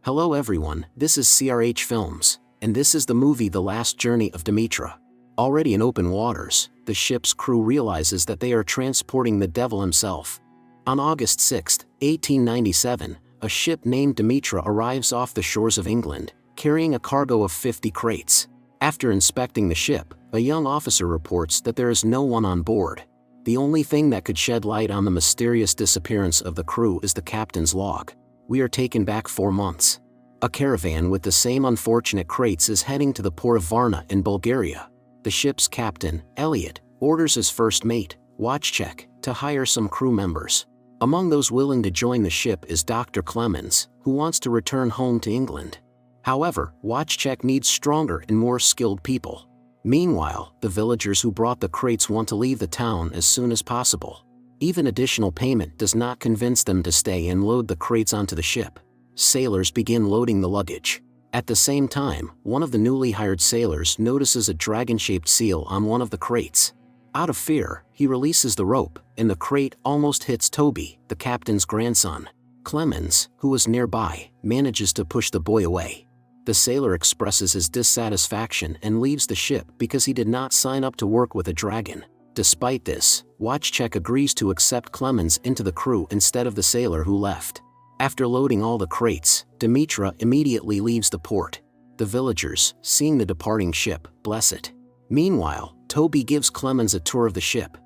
Hello everyone, this is CRH Films, and this is the movie The Last Journey of Demeter. Already in open waters, the ship's crew realizes that they are transporting the devil himself. On August 6, 1897, a ship named Demeter arrives off the shores of England, carrying a cargo of 50 crates. After inspecting the ship, a young officer reports that there is no one on board. The only thing that could shed light on the mysterious disappearance of the crew is the captain's log. We are taken back 4 months. A caravan with the same unfortunate crates is heading to the port of Varna in Bulgaria. The ship's captain, Elliot, orders his first mate, Watchcheck, to hire some crew members. Among those willing to join the ship is Dr. Clemens, who wants to return home to England. However, Watchcheck needs stronger and more skilled people. Meanwhile, the villagers who brought the crates want to leave the town as soon as possible. Even additional payment does not convince them to stay and load the crates onto the ship. Sailors begin loading the luggage. At the same time, one of the newly hired sailors notices a dragon-shaped seal on one of the crates. Out of fear, he releases the rope, and the crate almost hits Toby, the captain's grandson. Clemens, who was nearby, manages to push the boy away. The sailor expresses his dissatisfaction and leaves the ship because he did not sign up to work with a dragon. Despite this, Watchcheck agrees to accept Clemens into the crew instead of the sailor who left. After loading all the crates, Demeter immediately leaves the port. The villagers, seeing the departing ship, bless it. Meanwhile, Toby gives Clemens a tour of the ship.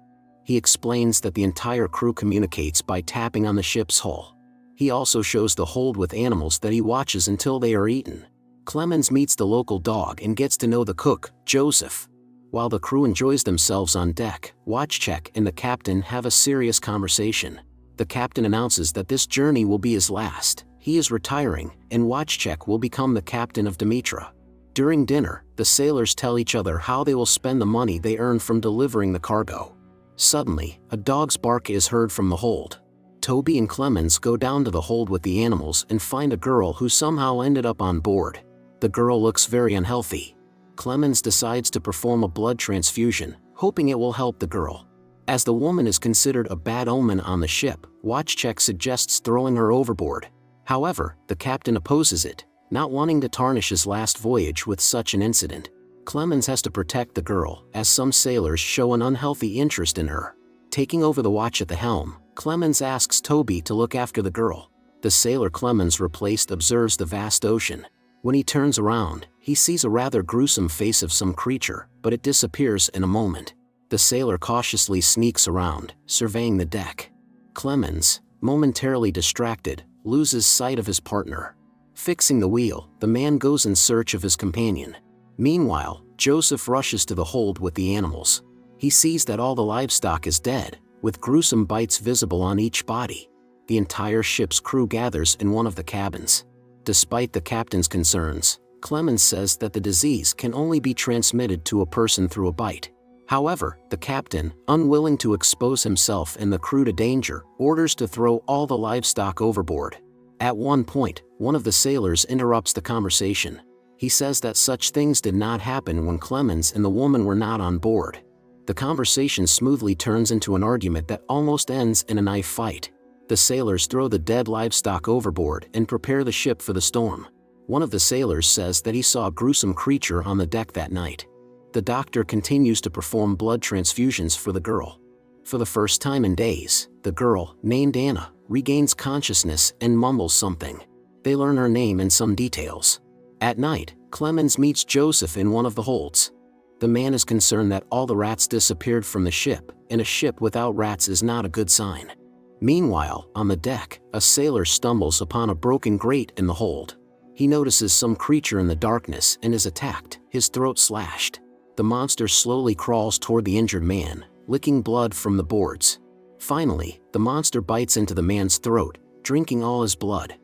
He explains that the entire crew communicates by tapping on the ship's hull. He also shows the hold with animals that he watches until they are eaten. Clemens meets the local dog and gets to know the cook, Joseph. While the crew enjoys themselves on deck, Watchcheck and the captain have a serious conversation. The captain announces that this journey will be his last. He is retiring, and Watchcheck will become the captain of Demeter. During dinner, the sailors tell each other how they will spend the money they earn from delivering the cargo. Suddenly, a dog's bark is heard from the hold. Toby and Clemens go down to the hold with the animals and find a girl who somehow ended up on board. The girl looks very unhealthy. Clemens decides to perform a blood transfusion, hoping it will help the girl. As the woman is considered a bad omen on the ship, Watchcheck suggests throwing her overboard. However, the captain opposes it, not wanting to tarnish his last voyage with such an incident. Clemens has to protect the girl, as some sailors show an unhealthy interest in her. Taking over the watch at the helm, Clemens asks Toby to look after the girl. The sailor Clemens replaced observes the vast ocean. When he turns around, he sees a rather gruesome face of some creature, but it disappears in a moment. The sailor cautiously sneaks around, surveying the deck. Clemens, momentarily distracted, loses sight of his partner. Fixing the wheel, the man goes in search of his companion. Meanwhile, Joseph rushes to the hold with the animals. He sees that all the livestock is dead, with gruesome bites visible on each body. The entire ship's crew gathers in one of the cabins. Despite the captain's concerns, Clemens says that the disease can only be transmitted to a person through a bite. However, the captain, unwilling to expose himself and the crew to danger, orders to throw all the livestock overboard. At one point, one of the sailors interrupts the conversation. He says that such things did not happen when Clemens and the woman were not on board. The conversation smoothly turns into an argument that almost ends in a knife fight. The sailors throw the dead livestock overboard and prepare the ship for the storm. One of the sailors says that he saw a gruesome creature on the deck that night. The doctor continues to perform blood transfusions for the girl. For the first time in days, the girl, named Anna, regains consciousness and mumbles something. They learn her name and some details. At night, Clemens meets Joseph in one of the holds. The man is concerned that all the rats disappeared from the ship, and a ship without rats is not a good sign. Meanwhile, on the deck, a sailor stumbles upon a broken grate in the hold. He notices some creature in the darkness and is attacked, his throat slashed. The monster slowly crawls toward the injured man, licking blood from the boards. Finally, the monster bites into the man's throat, drinking all his blood.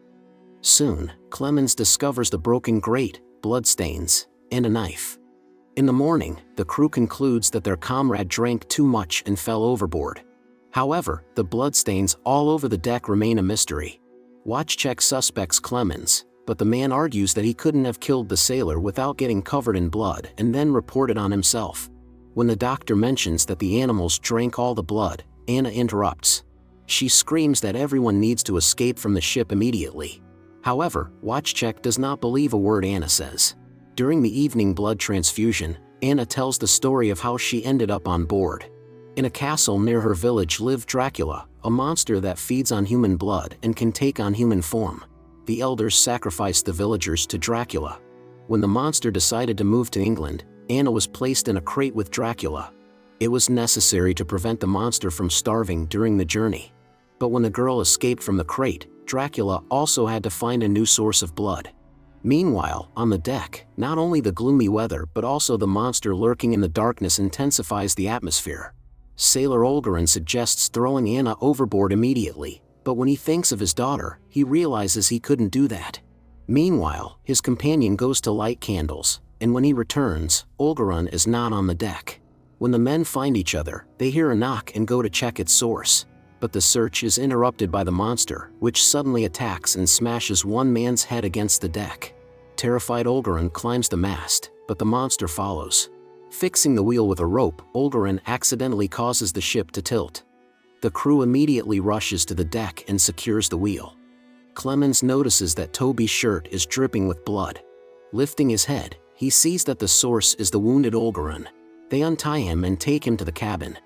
Soon, Clemens discovers the broken grate, bloodstains, and a knife. In the morning, the crew concludes that their comrade drank too much and fell overboard. However, the bloodstains all over the deck remain a mystery. Watchcheck suspects Clemens, but the man argues that he couldn't have killed the sailor without getting covered in blood and then reported on himself. When the doctor mentions that the animals drank all the blood, Anna interrupts. She screams that everyone needs to escape from the ship immediately. However, Watchcheck does not believe a word Anna says. During the evening blood transfusion, Anna tells the story of how she ended up on board. In a castle near her village lived Dracula, a monster that feeds on human blood and can take on human form. The elders sacrificed the villagers to Dracula. When the monster decided to move to England, Anna was placed in a crate with Dracula. It was necessary to prevent the monster from starving during the journey. But when the girl escaped from the crate, Dracula also had to find a new source of blood. Meanwhile, on the deck, not only the gloomy weather but also the monster lurking in the darkness intensifies the atmosphere. Sailor Olgarin suggests throwing Anna overboard immediately, but when he thinks of his daughter, he realizes he couldn't do that. Meanwhile, his companion goes to light candles, and when he returns, Olgarin is not on the deck. When the men find each other, they hear a knock and go to check its source. But the search is interrupted by the monster, which suddenly attacks and smashes one man's head against the deck. Terrified Olgarin climbs the mast, but the monster follows. Fixing the wheel with a rope, Olgarin accidentally causes the ship to tilt. The crew immediately rushes to the deck and secures the wheel. Clemens notices that Toby's shirt is dripping with blood. Lifting his head, he sees that the source is the wounded Olgarin. They untie him and take him to the cabin.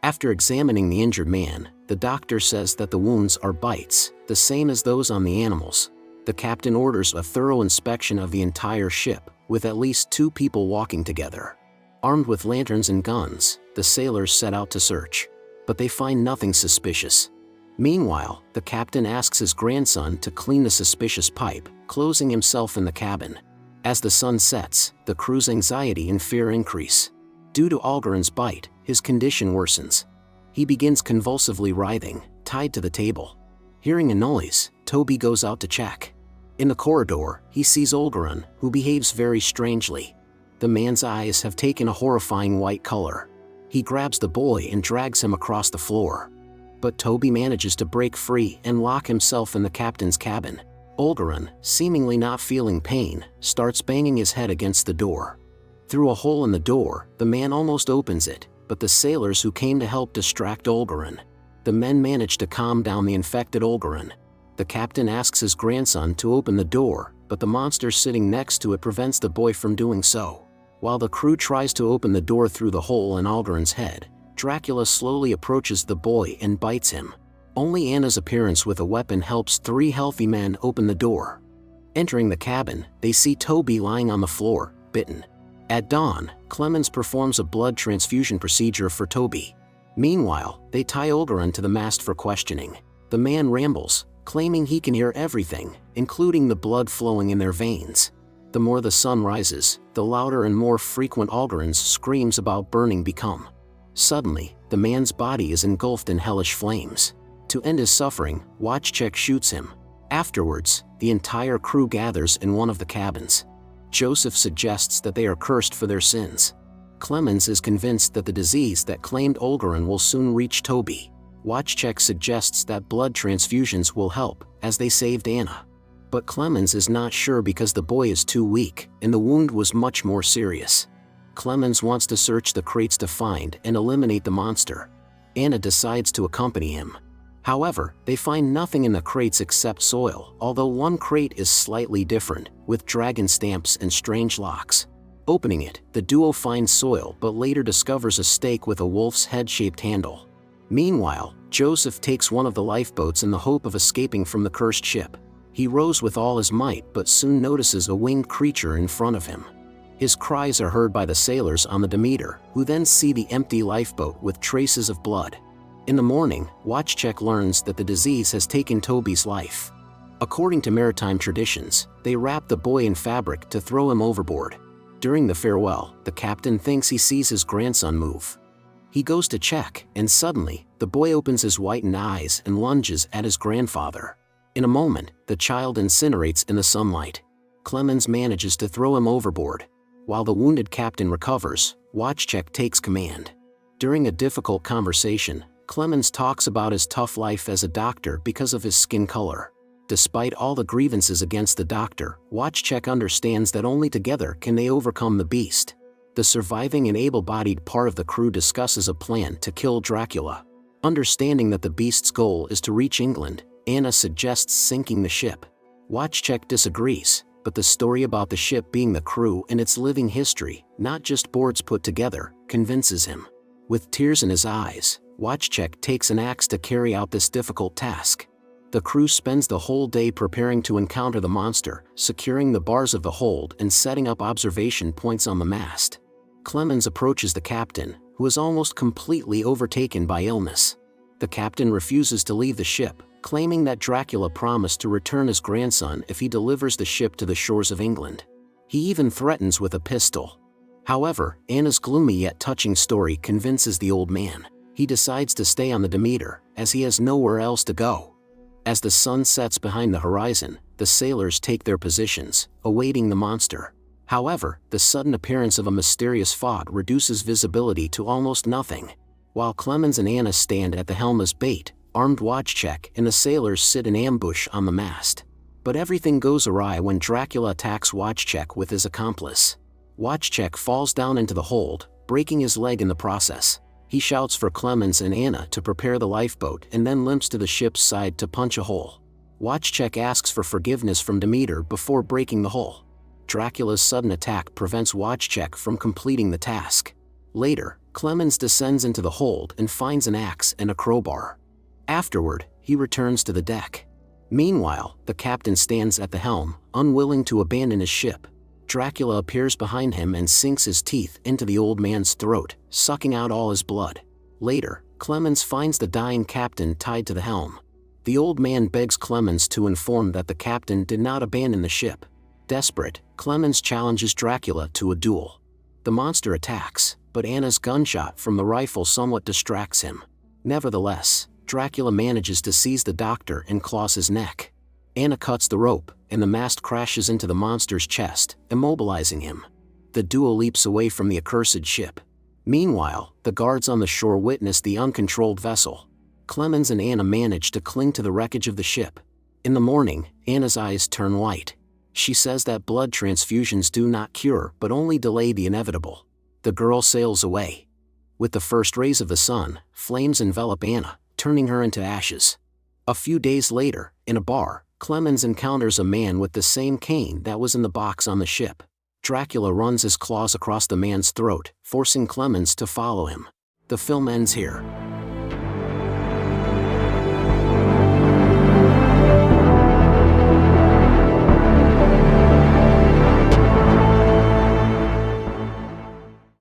After examining the injured man, the doctor says that the wounds are bites, the same as those on the animals. The captain orders a thorough inspection of the entire ship, with at least 2 people walking together. Armed with lanterns and guns, the sailors set out to search. But they find nothing suspicious. Meanwhile, the captain asks his grandson to clean the suspicious pipe, closing himself in the cabin. As the sun sets, the crew's anxiety and fear increase. Due to Olgarin's bite, his condition worsens. He begins convulsively writhing, tied to the table. Hearing a noise, Toby goes out to check. In the corridor, he sees Olgarin, who behaves very strangely. The man's eyes have taken a horrifying white color. He grabs the boy and drags him across the floor. But Toby manages to break free and lock himself in the captain's cabin. Olgarin, seemingly not feeling pain, starts banging his head against the door. Through a hole in the door, the man almost opens it, but the sailors who came to help distract Olgarin. The men manage to calm down the infected Olgarin. The captain asks his grandson to open the door, but the monster sitting next to it prevents the boy from doing so. While the crew tries to open the door through the hole in Olgarin's head, Dracula slowly approaches the boy and bites him. Only Anna's appearance with a weapon helps 3 healthy men open the door. Entering the cabin, they see Toby lying on the floor, bitten. At dawn, Clemens performs a blood transfusion procedure for Toby. Meanwhile, they tie Olgarin to the mast for questioning. The man rambles, claiming he can hear everything, including the blood flowing in their veins. The more the sun rises, the louder and more frequent Olgarin's screams about burning become. Suddenly, the man's body is engulfed in hellish flames. To end his suffering, Watchcheck shoots him. Afterwards, the entire crew gathers in one of the cabins. Joseph suggests that they are cursed for their sins. Clemens is convinced that the disease that claimed Olgarin will soon reach Toby. Watchcheck suggests that blood transfusions will help, as they saved Anna. But Clemens is not sure because the boy is too weak, and the wound was much more serious. Clemens wants to search the crates to find and eliminate the monster. Anna decides to accompany him. However, they find nothing in the crates except soil, although one crate is slightly different, with dragon stamps and strange locks. Opening it, the duo finds soil but later discovers a stake with a wolf's head-shaped handle. Meanwhile, Joseph takes one of the lifeboats in the hope of escaping from the cursed ship. He rows with all his might but soon notices a winged creature in front of him. His cries are heard by the sailors on the Demeter, who then see the empty lifeboat with traces of blood. In the morning, Watchcheck learns that the disease has taken Toby's life. According to maritime traditions, they wrap the boy in fabric to throw him overboard. During the farewell, the captain thinks he sees his grandson move. He goes to check, and suddenly, the boy opens his whitened eyes and lunges at his grandfather. In a moment, the child incinerates in the sunlight. Clemens manages to throw him overboard. While the wounded captain recovers, Watchcheck takes command. During a difficult conversation, Clemens talks about his tough life as a doctor because of his skin color. Despite all the grievances against the doctor, Watchcheck understands that only together can they overcome the beast. The surviving and able-bodied part of the crew discusses a plan to kill Dracula. Understanding that the beast's goal is to reach England, Anna suggests sinking the ship. Watchcheck disagrees, but the story about the ship being the crew and its living history, not just boards put together, convinces him. With tears in his eyes, Watchcheck takes an axe to carry out this difficult task. The crew spends the whole day preparing to encounter the monster, securing the bars of the hold and setting up observation points on the mast. Clemens approaches the captain, who is almost completely overtaken by illness. The captain refuses to leave the ship, claiming that Dracula promised to return his grandson if he delivers the ship to the shores of England. He even threatens with a pistol. However, Anna's gloomy yet touching story convinces the old man. He decides to stay on the Demeter, as he has nowhere else to go. As the sun sets behind the horizon, the sailors take their positions, awaiting the monster. However, the sudden appearance of a mysterious fog reduces visibility to almost nothing. While Clemens and Anna stand at the helm as bait, armed Watchcheck and the sailors sit in ambush on the mast. But everything goes awry when Dracula attacks Watchcheck with his accomplice. Watchcheck falls down into the hold, breaking his leg in the process. He shouts for Clemens and Anna to prepare the lifeboat and then limps to the ship's side to punch a hole. Watchcheck asks for forgiveness from Demeter before breaking the hull. Dracula's sudden attack prevents Watchcheck from completing the task. Later, Clemens descends into the hold and finds an axe and a crowbar. Afterward, he returns to the deck. Meanwhile, the captain stands at the helm, unwilling to abandon his ship. Dracula appears behind him and sinks his teeth into the old man's throat, sucking out all his blood. Later, Clemens finds the dying captain tied to the helm. The old man begs Clemens to inform that the captain did not abandon the ship. Desperate, Clemens challenges Dracula to a duel. The monster attacks, but Anna's gunshot from the rifle somewhat distracts him. Nevertheless, Dracula manages to seize the doctor and claws his neck. Anna cuts the rope, and the mast crashes into the monster's chest, immobilizing him. The duo leaps away from the accursed ship. Meanwhile, the guards on the shore witness the uncontrolled vessel. Clemens and Anna manage to cling to the wreckage of the ship. In the morning, Anna's eyes turn white. She says that blood transfusions do not cure but only delay the inevitable. The girl sails away. With the first rays of the sun, flames envelop Anna, turning her into ashes. A few days later, in a bar, Clemens encounters a man with the same cane that was in the box on the ship. Dracula runs his claws across the man's throat, forcing Clemens to follow him. The film ends here.